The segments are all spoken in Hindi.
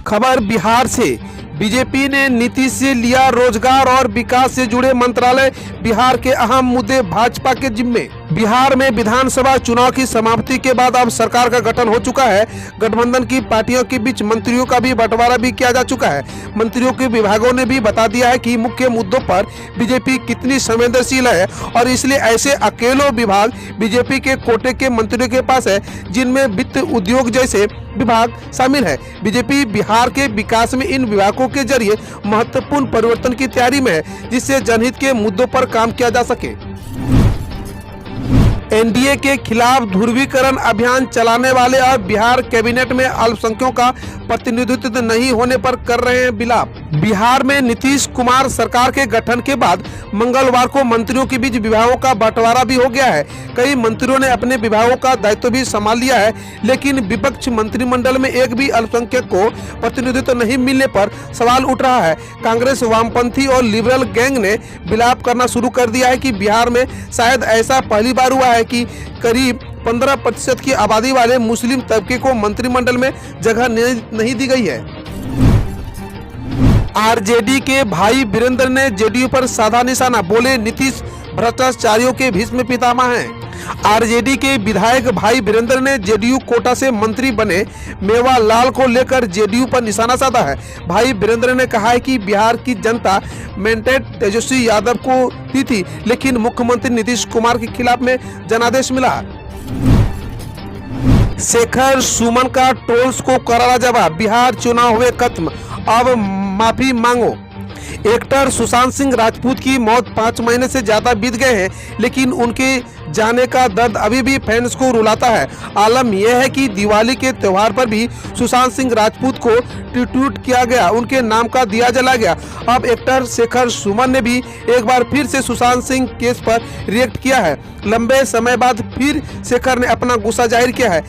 खबर बिहार से। बीजेपी ने नीतीश से लिया रोजगार और विकास से जुड़े मंत्रालय, बिहार के अहम मुद्दे भाजपा के जिम्मे। बिहार में विधानसभा चुनाव की समाप्ति के बाद अब सरकार का गठन हो चुका है। गठबंधन की पार्टियों के बीच मंत्रियों का भी बंटवारा भी किया जा चुका है। मंत्रियों के विभागों ने भी बता दिया है कि मुख्य मुद्दों पर बीजेपी कितनी संवेदनशील है और इसलिए ऐसे अकेलों विभाग बीजेपी के कोटे के मंत्रियों के पास है जिनमें वित्त, उद्योग जैसे विभाग शामिल है। बीजेपी बिहार के विकास में इन विभागों के जरिए महत्वपूर्ण परिवर्तन की तैयारी में है, जिससे जनहित के मुद्दों पर काम किया जा सके। एनडीए के खिलाफ ध्रुवीकरण अभियान चलाने वाले और बिहार कैबिनेट में अल्पसंख्यकों का प्रतिनिधित्व नहीं होने पर कर रहे हैं विलाप। बिहार में नीतीश कुमार सरकार के गठन के बाद मंगलवार को मंत्रियों के बीच विभागों का बंटवारा भी हो गया है। कई मंत्रियों ने अपने विभागों का दायित्व भी संभाल लिया है, लेकिन विपक्ष मंत्रिमंडल में एक भी अल्पसंख्यक को प्रतिनिधित्व नहीं मिलने पर सवाल उठ रहा है। कांग्रेस, वामपंथी और लिबरल गैंग ने विलाप करना शुरू कर दिया है कि बिहार में शायद ऐसा पहली बार हुआ है कि करीब 15% की आबादी वाले मुस्लिम तबके को मंत्रिमंडल में जगह नहीं दी गई है। आरजेडी के भाई वीरेंद्र ने जेडीयू पर साधा निशाना, बोले नीतीश भ्रष्टाचारियों के भीष्म पितामह हैं। आरजेडी के विधायक भाई वीरेंद्र ने जेडीयू कोटा से मंत्री बने मेवालाल को लेकर जेडीयू पर निशाना साधा है। भाई वीरेंद्र ने कहा है कि बिहार की जनता मैंडेट तेजस्वी यादव को दी थी, लेकिन मुख्यमंत्री नीतीश कुमार के खिलाफ में जनादेश मिला। शेखर सुमन का ट्रोल्स को करारा जवाब, बिहार चुनाव हुए खत्म, अब माफी मांगो। एक्टर सुशांत सिंह राजपूत की मौत 5 महीने से ज्यादा बीत गए हैं, लेकिन उनके जाने का दर्द अभी भी फैंस को रुलाता है। आलम यह है कि दिवाली के त्यौहार पर भी सुशांत सिंह राजपूत को ट्वीट किया गया, उनके नाम का दिया जला गया। अब एक्टर शेखर सुमन ने भी एक बार फिर से सुशांत सिंह केस पर रिएक्ट किया है। लंबे समय बाद फिर शेखर ने अपना गुस्सा जाहिर किया है।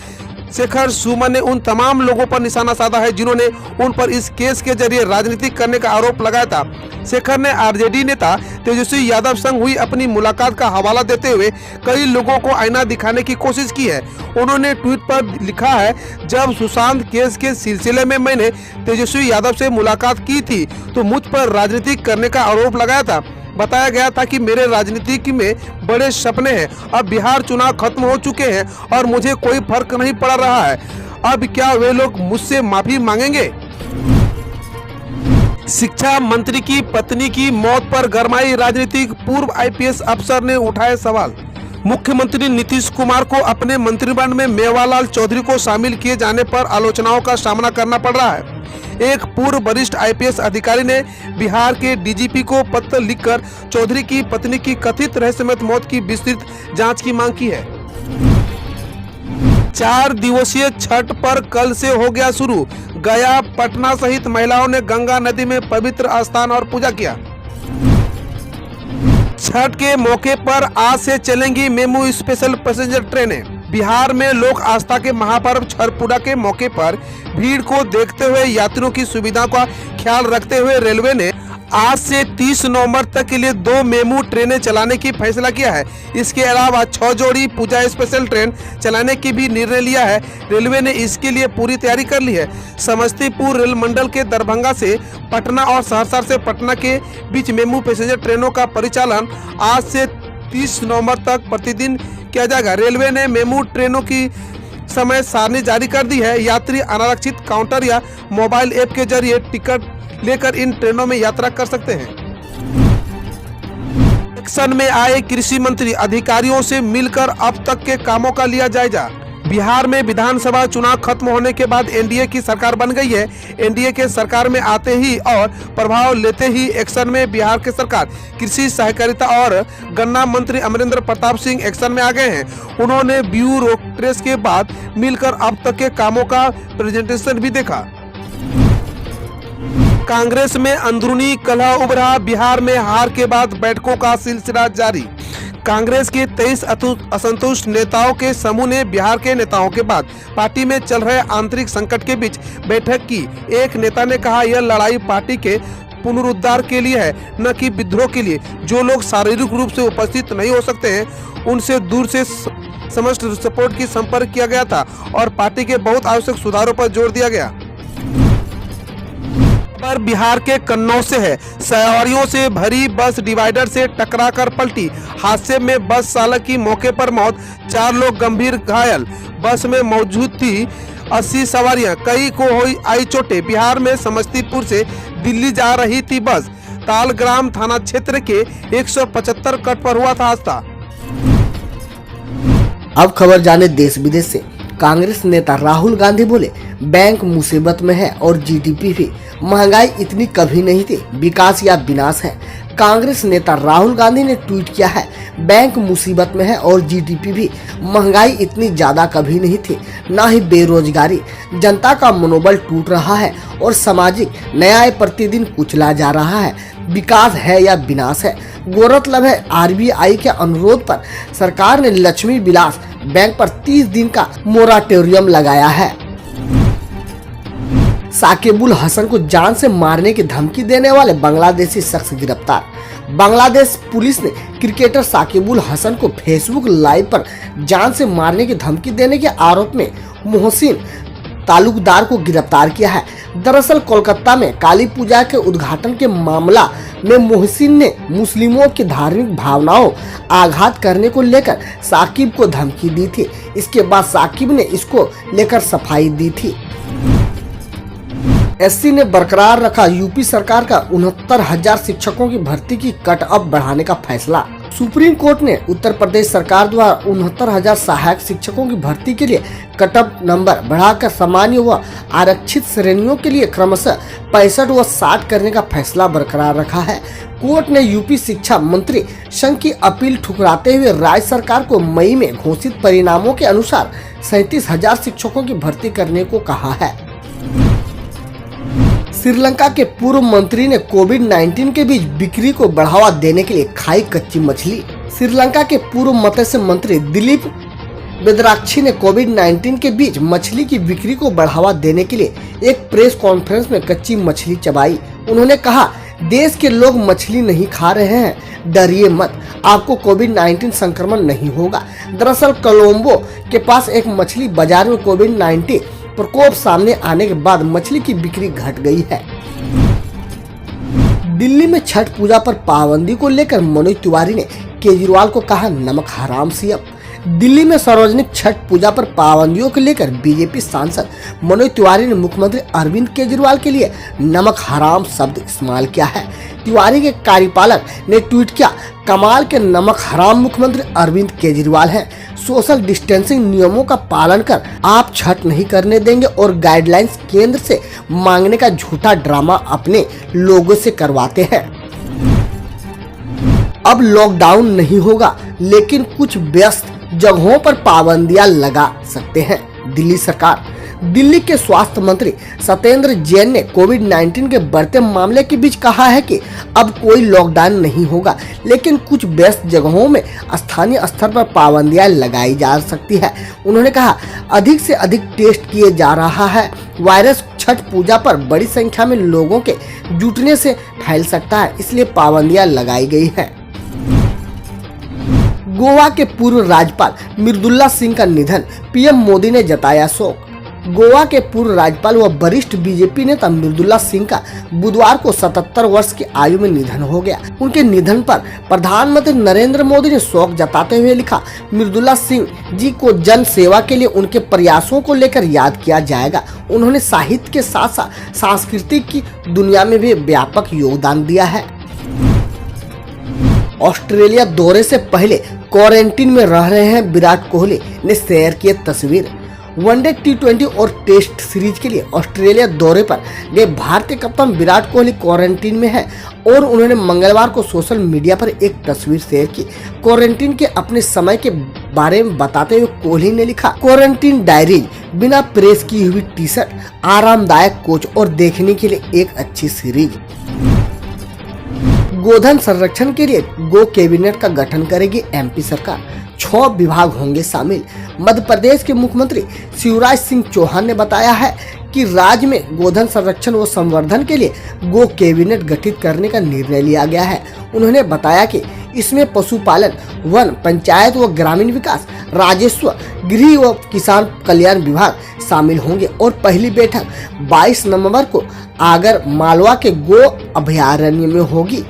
शेखर सुमन ने उन तमाम लोगों पर निशाना साधा है जिन्होंने उन पर इस केस के जरिए राजनीति करने का आरोप लगाया था। शेखर ने आरजेडी नेता तेजस्वी यादव संग हुई अपनी मुलाकात का हवाला देते हुए कई लोगों को आईना दिखाने की कोशिश की है। उन्होंने ट्वीट पर लिखा है, जब सुशांत केस के सिलसिले में मैंने तेजस्वी यादव से मुलाकात की थी तो मुझ पर राजनीति करने का आरोप लगाया था। बताया गया था कि मेरे राजनीति में बड़े सपने हैं। अब बिहार चुनाव खत्म हो चुके हैं और मुझे कोई फर्क नहीं पड़ रहा है। अब क्या वे लोग मुझसे माफी मांगेंगे? शिक्षा मंत्री की पत्नी की मौत पर गरमाई राजनीति, पूर्व आईपीएस अफसर ने उठाए सवाल। मुख्यमंत्री नीतीश कुमार को अपने मंत्रिमंडल में मेवालाल चौधरी को शामिल किए जाने पर आलोचनाओं का सामना करना पड़ रहा है। एक पूर्व वरिष्ठ आईपीएस अधिकारी ने बिहार के डीजीपी को पत्र लिखकर चौधरी की पत्नी की कथित रहस्यमय मौत की विस्तृत जांच की मांग की है। 4 दिवसीय छठ पर कल से हो गया शुरू। गया, पटना सहित महिलाओं ने गंगा नदी में पवित्र स्नान और पूजा किया। छठ के मौके पर आज से चलेंगी मेमू स्पेशल पैसेंजर ट्रेनें। बिहार में लोक आस्था के महापर्व छठ पूजा के मौके पर भीड़ को देखते हुए यात्रियों की सुविधा का ख्याल रखते हुए रेलवे ने आज से 30 नवंबर तक के लिए 2 मेमू ट्रेनें चलाने की फैसला किया है। इसके अलावा 6 जोड़ी पूजा स्पेशल ट्रेन चलाने की भी निर्णय लिया है। रेलवे ने इसके लिए पूरी तैयारी कर ली है। समस्तीपुर रेल मंडल के दरभंगा से पटना और सहरसा से पटना के बीच मेमू पैसेंजर ट्रेनों का परिचालन आज से 30 नवंबर तक प्रतिदिन किया जाएगा। रेलवे ने मेमू ट्रेनों की समय सारणी जारी कर दी है। यात्री अनारक्षित काउंटर या मोबाइल ऐप के जरिए टिकट लेकर इन ट्रेनों में यात्रा कर सकते हैं। एक्शन में आए कृषि मंत्री, अधिकारियों से मिलकर अब तक के कामों का लिया जायजा। बिहार में विधानसभा चुनाव खत्म होने के बाद एनडीए की सरकार बन गई है। एनडीए के सरकार में आते ही और प्रभाव लेते ही एक्शन में बिहार की सरकार कृषि, सहकारिता और गन्ना मंत्री अमरेंद्र प्रताप सिंह एक्शन में आ गए हैं। उन्होंने ब्यूरोक्रेसी के बाद मिलकर अब तक के कामों का प्रेजेंटेशन भी देखा। कांग्रेस में अंदरूनी कलह उभरा, बिहार में हार के बाद बैठकों का सिलसिला जारी। कांग्रेस के 23 असंतुष्ट नेताओं के समूह ने बिहार के नेताओं के बाद पार्टी में चल रहे आंतरिक संकट के बीच बैठक की। एक नेता ने कहा, यह लड़ाई पार्टी के पुनरुद्धार के लिए है, न कि विद्रोह के लिए। जो लोग शारीरिक रूप से उपस्थित नहीं हो सकते हैं उनसे दूर से समस्त सपोर्ट की संपर्क किया गया था और पार्टी के बहुत आवश्यक सुधारों पर जोर दिया गया। पर बिहार के कन्नौज से है। सवारियों से भरी बस डिवाइडर से टकराकर पलटी। हादसे में बस चालक की मौके पर मौत, 4 लोग गंभीर घायल। बस में मौजूद थी 80 सवारियां, कई को आई चोटें। बिहार में समस्तीपुर से दिल्ली जा रही थी बस। तालग्राम थाना क्षेत्र के 175 कट पर हुआ था हादसा। अब खबर जाने देश विदेश से। कांग्रेस नेता राहुल गांधी बोले, बैंक मुसीबत में है और जीडीपी भी। महंगाई इतनी कभी नहीं थी, विकास या विनाश है। कांग्रेस नेता राहुल गांधी ने ट्वीट किया है, बैंक मुसीबत में है और जीडीपी भी। महंगाई इतनी ज्यादा कभी नहीं थी, ना ही बेरोजगारी। जनता का मनोबल टूट रहा है और सामाजिक न्याय प्रतिदिन कुचला जा रहा है। विकास है या विनाश है। गौरतलब है, आरबीआई के अनुरोध पर सरकार ने लक्ष्मी विलास बैंक पर 30 दिन का मोराटोरियम लगाया है। साकिबुल हसन को जान से मारने की धमकी देने वाले बांग्लादेशी शख्स गिरफ्तार। बांग्लादेश पुलिस ने क्रिकेटर साकिबुल हसन को फेसबुक लाइव पर जान से मारने की धमकी देने के आरोप में मोहसिन तालुकदार को गिरफ्तार किया है। दरअसल कोलकाता में काली पूजा के उद्घाटन के मामला में मोहसिन ने मुस्लिमों की धार्मिक भावनाओं आघात करने को लेकर साकिब को धमकी दी थी। इसके बाद साकिब ने इसको लेकर सफाई दी थी। एससी ने बरकरार रखा यूपी सरकार का 69,000 शिक्षकों की भर्ती की कट ऑफ बढ़ाने का फैसला। सुप्रीम कोर्ट ने उत्तर प्रदेश सरकार द्वारा 69,000 सहायक शिक्षकों की भर्ती के लिए कट ऑफ नंबर बढ़ाकर सामान्य व आरक्षित श्रेणियों के लिए क्रमशः 65 व 60 करने का फैसला बरकरार रखा है। कोर्ट ने यूपी शिक्षा मंत्री संघ की अपील ठुकराते हुए राज्य सरकार को मई में घोषित परिणामों के अनुसार 37,000 शिक्षकों की भर्ती करने को कहा है। श्रीलंका के पूर्व मंत्री ने कोविड-19 के बीच बिक्री को बढ़ावा देने के लिए खाई कच्ची मछली। श्रीलंका के पूर्व मत्स्य मंत्री दिलीप बेदराक्षी ने कोविड-19 के बीच मछली की बिक्री को बढ़ावा देने के लिए एक प्रेस कॉन्फ्रेंस में कच्ची मछली चबाई। उन्होंने कहा, देश के लोग मछली नहीं खा रहे हैं, डरिए मत, आपको कोविड-19 संक्रमण नहीं होगा। दरअसल कोलंबो के पास एक मछली बाजार में कोविड-19 प्रकोप सामने आने के बाद मछली की बिक्री घट गई है। दिल्ली में छठ पूजा पर पाबंदी को लेकर मनोज तिवारी ने केजरीवाल को कहा, नमक हराम सीएम। दिल्ली में सार्वजनिक छठ पूजा पर पाबंदियों को लेकर बीजेपी सांसद मनोज तिवारी ने मुख्यमंत्री अरविंद केजरीवाल के लिए नमक हराम शब्द इस्तेमाल किया है। तिवारी के कार्यपालक ने ट्वीट किया, कमाल के नमक हराम मुख्यमंत्री अरविंद केजरीवाल हैं। सोशल डिस्टेंसिंग नियमों का पालन कर आप छठ नहीं करने देंगे और गाइडलाइंस केंद्र से मांगने का झूठा ड्रामा अपने लोगों से करवाते हैं। अब लॉकडाउन नहीं होगा, लेकिन कुछ व्यस्त जगहों पर पाबंदियां लगा सकते हैं दिल्ली सरकार। दिल्ली के स्वास्थ्य मंत्री सत्येंद्र जैन ने कोविड-19 के बढ़ते मामले के बीच कहा है कि अब कोई लॉकडाउन नहीं होगा, लेकिन कुछ व्यस्त जगहों में स्थानीय स्तर पर पाबंदियां लगाई जा सकती है। उन्होंने कहा, अधिक से अधिक टेस्ट किए जा रहा है। वायरस छठ पूजा पर बड़ी संख्या में लोगों के जुटने से फैल सकता है, इसलिए पाबंदियां लगाई गई है। गोवा के पूर्व राज्यपाल मृदुला सिंह का निधन, पीएम मोदी ने जताया शोक। गोवा के पूर्व राज्यपाल व वरिष्ठ बीजेपी नेता मृदुला सिंह का बुधवार को 77 वर्ष की आयु में निधन हो गया। उनके निधन पर प्रधानमंत्री नरेंद्र मोदी ने शोक जताते हुए लिखा, मृदुला सिंह जी को जन सेवा के लिए उनके प्रयासों को लेकर याद किया जाएगा। उन्होंने साहित्य के साथ साथ सांस्कृतिक की दुनिया में भी व्यापक योगदान दिया है। ऑस्ट्रेलिया दौरे से पहले क्वारंटीन में रह रहे हैं विराट कोहली ने शेयर किए तस्वीर। वनडे, टी20 और टेस्ट सीरीज के लिए ऑस्ट्रेलिया दौरे पर गए भारतीय कप्तान विराट कोहली क्वारंटीन में है और उन्होंने मंगलवार को सोशल मीडिया पर एक तस्वीर शेयर की। क्वारंटीन के अपने समय के बारे में बताते हुए कोहली ने लिखा, क्वारंटीन डायरीज, बिना प्रेस की हुई टी शर्ट, आरामदायक कोच और देखने के लिए एक अच्छी सीरीज। गोधन संरक्षण के लिए गो कैबिनेट का गठन करेगी एमपी सरकार, 6 विभाग होंगे शामिल। मध्य प्रदेश के मुख्यमंत्री शिवराज सिंह चौहान ने बताया है कि राज्य में गोधन संरक्षण व संवर्धन के लिए गो कैबिनेट गठित करने का निर्णय लिया गया है। उन्होंने बताया कि इसमें पशुपालन, वन, पंचायत व ग्रामीण विकास, राजस्व, गृह व किसान कल्याण विभाग शामिल होंगे और पहली बैठक 22 नवंबर को आगर मालवा के गो अभयारण्य में होगी।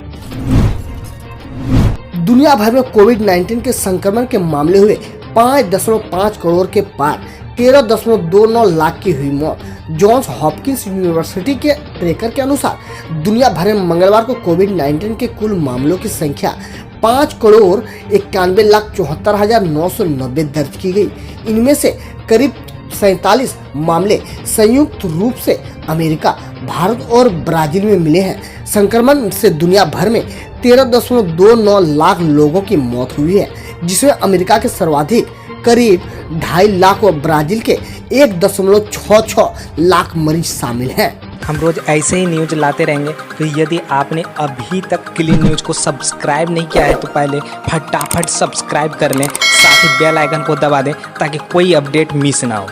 दुनिया भर में कोविड-19 के संक्रमण के मामले हुए 5.5 करोड़ के पार, 13.29 लाख की हुई मौत। जॉन्स हॉपकिंस यूनिवर्सिटी के ट्रैकर के अनुसार दुनिया भर में मंगलवार को कोविड-19 के कुल मामलों की संख्या 5,91,74,990 दर्ज की गई। इनमें से करीब 47 मामले संयुक्त रूप से अमेरिका, भारत और ब्राजील में मिले हैं। संक्रमण से दुनिया भर में 13.29 लाख लोगों की मौत हुई है, जिसमें अमेरिका के सर्वाधिक करीब 2.5 लाख और ब्राजील के 1.66 लाख मरीज शामिल हैं। हम रोज ऐसे ही न्यूज लाते रहेंगे, तो यदि आपने अभी तक क्लीन न्यूज को सब्सक्राइब नहीं किया है तो पहले फटाफट सब्सक्राइब कर लें, साथ ही बेल आइकन को दबा दें ताकि कोई अपडेट मिस ना हो।